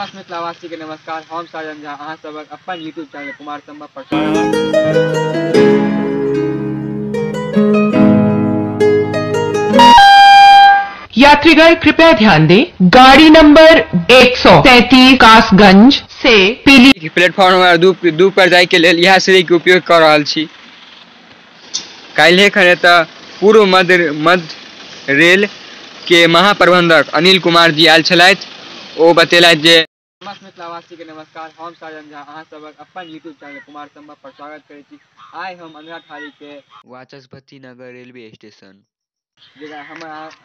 समस्त मिथिलावासी के नमस्कार। हम साजन झा अहाँ सबक अपन यूट्यूब चैनल कुमार संभव पर स्वागत। यात्रीगण कृपया ध्यान दें, गाड़ी नंबर 133 कासगंज से पीली प्लेटफॉर्म नंबर 2 पर जाय के लेल यह सीढ़ी के उपयोग कर रहल छी। काल्हि खने तऽ पूर्व मध्य रेल के महाप्रबंधक अनिल कुमार जी आयल छलथि। ओ बतेलथि जे समस्त मिथिलावासी के नमस्कार। हम साजन झा अहाँ सबक अपन यूट्यूब चैनल कुमार संभव पर स्वागत करै छी। आइ हम अंधराठाड़ी के वाचस्पति नगर रेलवे स्टेशन जगह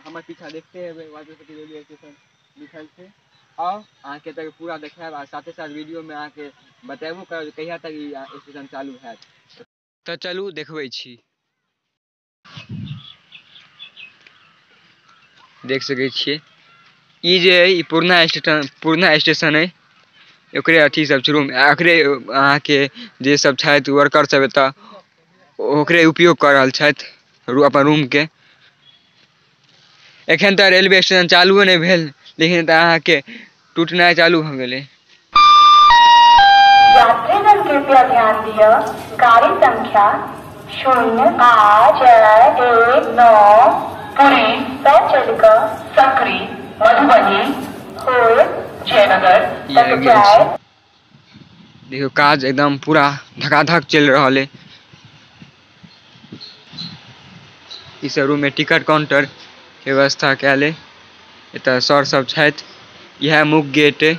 हमर पीछा देखते हेबै वाचस्पति रेलवे स्टेशन लिखल छै। और अहाँ के तक पूरा देखायब आ साथे साथ वीडियो में अहाँ के बतेबो करब कहिया तक ई स्टेशन चालू हैत। तऽ चलू देखबै छी। देख सकै छियै ई जे ई पुरना स्टेशन है। ओकरे अथी सब शुरू में आखिरे अहाँ के जे सब छथि वर्कर सब एतऽ ओकरे उपयोग कर रहल छथि अपन रूम के। एखन तऽ रेलवे स्टेशन चालू नहीं भेल, लेकिन अहाँ के टूटनाइ चालू भ गेलै। यात्रीगण कृपया ध्यान दिया, गाड़ी संख्या 0819 पुरी चलिका सकरी मधुबनी होय जयनगर तक जाए। देखियो काज एकदम पूरा धकाधक चल रहा है। इस रूम में टिकट काउंटर के व्यवस्था कैल है। एतऽ सर सब छथि, यह मुख्य गेट है।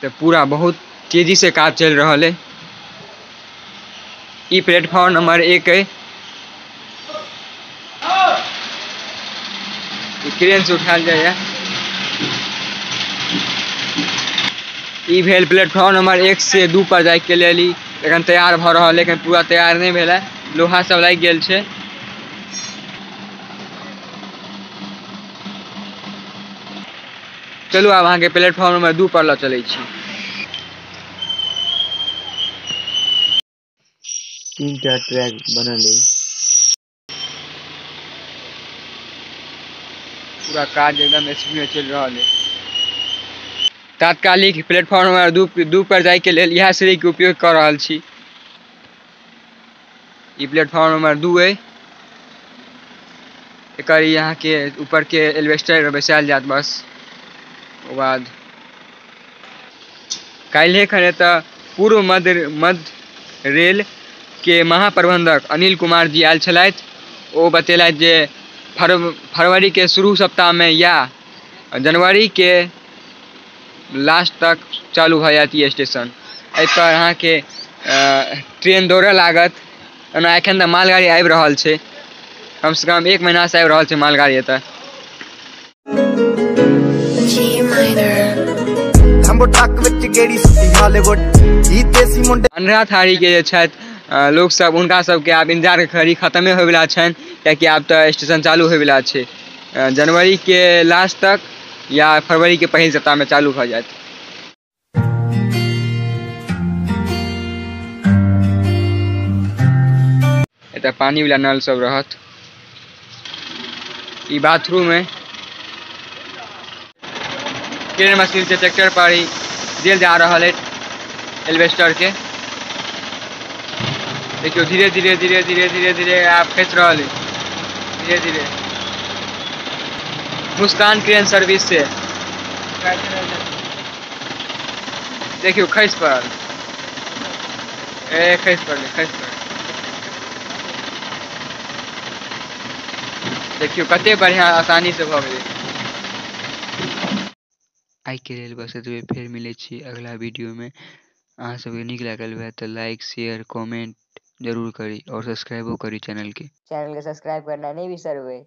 तो पूरा बहुत तेजी से काज चल रहा है। ई प्लेटफॉर्म नंबर 1 है। क्रेन से उठायल जाए। ई भेल प्लेटफॉर्म नंबर 1 से 2 पर जाए के लिए एखन तैयार भ रहा है, लेकिन पूरा तैयार नहीं भेल है। लोहा सब लग गेल छै। चलू आब अहाँ के प्लेटफॉर्म नंबर 2 पर ल चलै छी। 3टा ट्रैक बनल है। पूरा काज एकदम स्पीड में चल रहा है। तात्कालिक प्लेटफॉर्म नंबर 2 पर जाय के लेल यह सीढ़ी के उपयोग कर रहल छी। ई प्लेटफॉर्म नंबर 2 है। एकर यहाँ के ऊपर के एल्वेस्टर बैसायल जात बस। ओ बाद काल्हि खने तऽ पूर्व मध्य रेल के महाप्रबंधक अनिल कुमार जी आयल छलथि। ओ बतेलथि जे फरवरी के शुरू सप्ताह में या जनवरी के लास्ट तक चालू भ जायत ई स्टेशन। एहि पर अहाँ के ट्रेन दौड़े लागत। ओना एखन तऽ मालगाड़ी आबि रहल छै, कम से कम 1 महीना से आबि रहल छै मालगाड़ी एतऽ। अंधराठाड़ी के जे छथि लोग सब, उनका सबके आब इंतजार खरी खत्मे होय वाला छनि, कियाकि आब तऽ स्टेशन चालू होय वाला छै। जनवरी के लास्ट तक या फरवरी के पहिल सप्ताह में चालू भ जायत। एतऽ पानी वाला नल सब रहत। ई बाथरूम है। क्रेन मशीन से ट्रैक्टर पर ही देल जा रहा है एल्वेस्टर के। देखियो धीरे धीरे आप खस रहा है। धीरे धीरे मुस्कान क्रेन सर्विस से देखियो खस पड़ल। खस पड़ल। देखियो कते बढ़िया आसानी से भ गेलै। आई के लेल बस एतबे, फेर मिले छी अगला वीडियो में। अहाँ सबके नीक लागल हुए तो लाइक शेयर कमेंट जरूर करी और सब्सक्राइबो करी चैनल के। सब्सक्राइब करना नहीं बिसरबे।